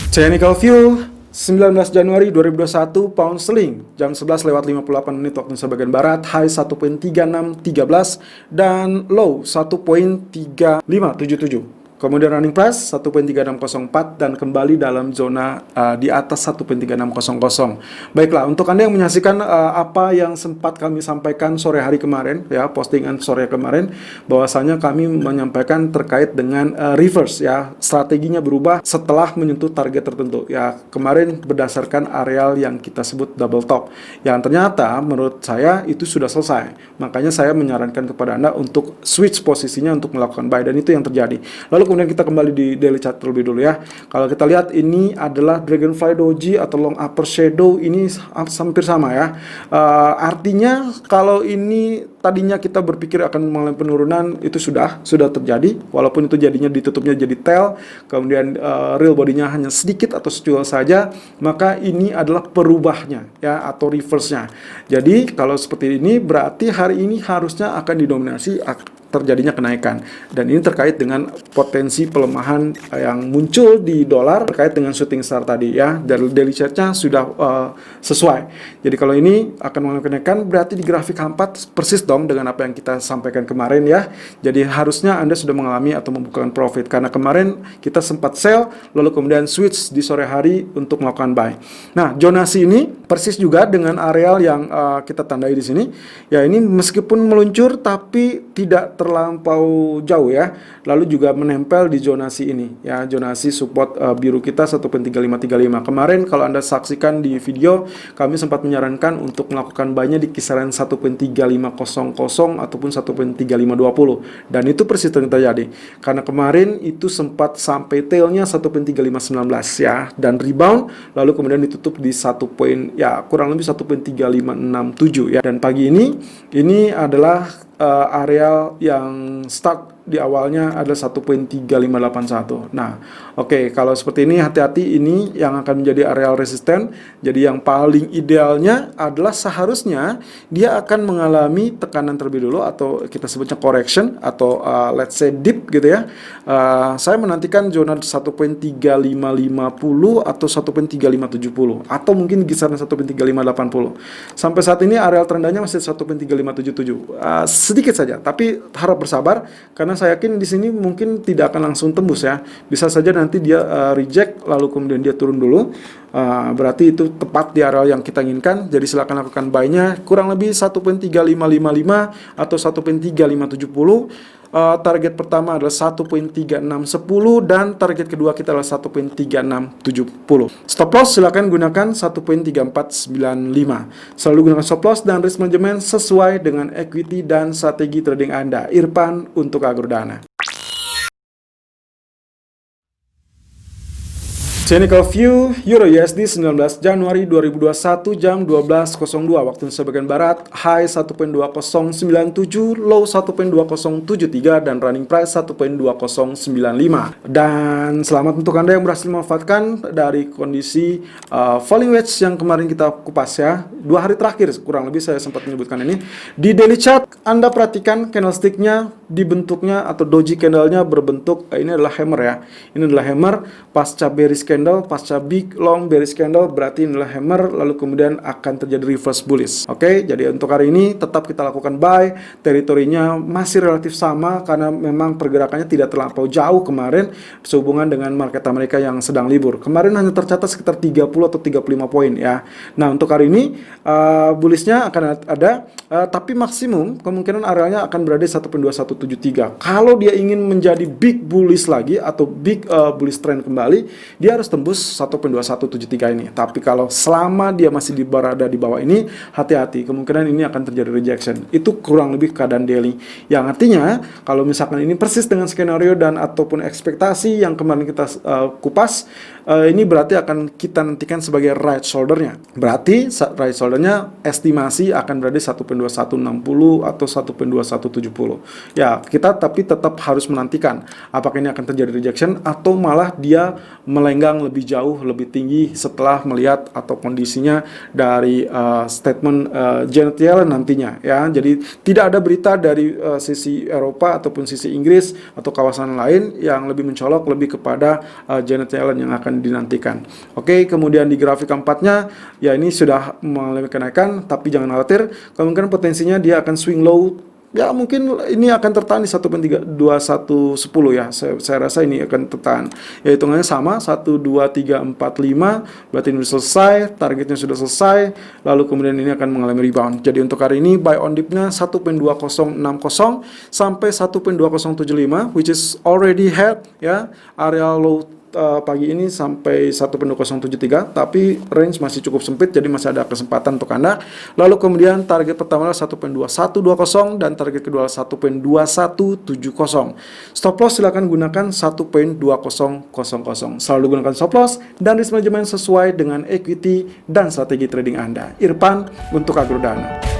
Technical View 19 Januari 2021 pound sterling jam 11:58 waktu Indonesia bagian barat, high 1.3613 dan low 1.3577. Kemudian running price 1.3604 dan kembali dalam zona di atas 1.3600. Baiklah, untuk Anda yang menyaksikan apa yang sempat kami sampaikan sore hari kemarin, ya, postingan sore kemarin, bahwasanya kami menyampaikan terkait dengan reverse, ya, strateginya berubah setelah menyentuh target tertentu. Ya, kemarin berdasarkan areal yang kita sebut double top, yang ternyata menurut saya itu sudah selesai. Makanya saya menyarankan kepada Anda untuk switch posisinya untuk melakukan buy, dan itu yang terjadi. Lalu kemudian kita kembali di daily chart terlebih dulu, ya. Kalau kita lihat ini adalah Dragonfly Doji atau long upper shadow, ini hampir sama, ya. Artinya kalau ini tadinya kita berpikir akan mengalami penurunan, itu sudah terjadi, walaupun itu jadinya ditutupnya jadi tail, kemudian real bodinya hanya sedikit atau secuil saja, maka ini adalah perubahnya, ya, atau reverse-nya. Jadi kalau seperti ini berarti hari ini harusnya akan didominasi terjadinya kenaikan, dan ini terkait dengan potensi pelemahan yang muncul di dolar terkait dengan shooting star tadi, ya. Dari daily chart-nya sudah sesuai. Jadi kalau ini akan mengalami kenaikan, berarti di grafik H4 persis dong dengan apa yang kita sampaikan kemarin, ya. Jadi harusnya Anda sudah mengalami atau membukukan profit, karena kemarin kita sempat sell lalu kemudian switch di sore hari untuk melakukan buy. Nah, zonasi ini persis juga dengan areal yang kita tandai di sini, ya. Ini meskipun meluncur tapi tidak terlampau jauh, ya. Lalu juga menempel di zonasi ini, ya, zonasi support biru kita 1.3535. Kemarin kalau Anda saksikan di video, kami sempat menyarankan untuk melakukan buy-nya di kisaran 1.3500 ataupun 1.3520, dan itu persis terjadi. Karena kemarin itu sempat sampai tailnya 1.3519, ya, dan rebound lalu kemudian ditutup di kurang lebih 1.3567, ya. Dan pagi ini adalah areal yang start di awalnya adalah 1.3581. Nah, oke, kalau seperti ini hati-hati, ini yang akan menjadi areal resisten. Jadi yang paling idealnya adalah seharusnya dia akan mengalami tekanan terlebih dulu, atau kita sebutnya correction, atau let's say dip, gitu, ya. Saya menantikan zona 1.3550 atau 1.3570 atau mungkin kisaran 1.3580. Sampai saat ini areal terendahnya masih 1.3577. Sedikit saja, tapi harap bersabar, karena saya yakin di sini mungkin tidak akan langsung tembus, ya. Bisa saja nanti dia reject lalu kemudian dia turun dulu. Berarti itu tepat di area yang kita inginkan. Jadi silakan lakukan buy-nya kurang lebih 1.3555 atau 1.3570. Target pertama adalah 1.3610 dan target kedua kita adalah 1.3670. Stop loss silakan gunakan 1.3495. Selalu gunakan stop loss dan risk management sesuai dengan equity dan strategi trading Anda. Irfan untuk Agrodana. Technical View Euro USD 19 Januari 2021 jam 12.02 waktu Indonesia bagian barat, high 1.2097, low 1.2073 dan running price 1.2095. Dan selamat untuk Anda yang berhasil memanfaatkan dari kondisi falling wedge yang kemarin kita kupas, ya. 2 hari terakhir kurang lebih saya sempat menyebutkan ini. Di daily chart Anda perhatikan candlestick-nya dibentuknya atau doji candle-nya berbentuk ini adalah hammer, ya. Ini adalah hammer pasca bearish candle, pasca big long bearish candle, berarti ini adalah hammer, lalu kemudian akan terjadi reverse bullish. Oke, jadi untuk hari ini tetap kita lakukan buy, teritorinya masih relatif sama karena memang pergerakannya tidak terlampau jauh kemarin sehubungan dengan market Amerika yang sedang libur. Kemarin hanya tercatat sekitar 30 atau 35 poin, ya. Nah, untuk hari ini bullishnya akan ada, tapi maksimum kemungkinan arealnya akan berada di 1.2173. Kalau dia ingin menjadi big bullish lagi atau big bullish trend kembali, dia harus tembus 1.2173 ini. Tapi kalau selama dia masih berada di bawah ini, hati-hati, kemungkinan ini akan terjadi rejection. Itu kurang lebih keadaan daily. Yang artinya kalau misalkan ini persis dengan skenario dan ataupun ekspektasi yang kemarin kita kupas, ini berarti akan kita nantikan sebagai right shoulder-nya. Berarti right shoulder-nya estimasi akan berada di 1.2160 atau 1.2170. Ya, kita tapi tetap harus menantikan apakah ini akan terjadi rejection atau malah dia melenggang terbang lebih jauh, lebih tinggi setelah melihat atau kondisinya dari statement Janet Yellen nantinya ya. Jadi tidak ada berita dari sisi Eropa ataupun sisi Inggris atau kawasan lain yang lebih mencolok lebih kepada Janet Yellen yang akan dinantikan. Oke, kemudian di grafik keempatnya ya ini sudah mengalami kenaikan, tapi jangan khawatir, kemungkinan potensinya dia akan swing low. Ya mungkin ini akan tertahan di 1.2110 ya. Saya rasa ini akan tertahan. Ya hitungannya sama 12345, berarti ini sudah selesai, targetnya sudah selesai. Lalu kemudian ini akan mengalami rebound. Jadi untuk hari ini buy on dip-nya 1.2060 sampai 1.2075, which is already had ya area low pagi ini sampai 1.2073, tapi range masih cukup sempit, jadi masih ada kesempatan untuk Anda. Lalu kemudian target pertama adalah 1.2120 dan target kedua adalah 1.2170. Stop loss silakan gunakan 1.2000. Selalu gunakan stop loss dan risk management sesuai dengan equity dan strategi trading Anda. Irfan untuk Agrodana.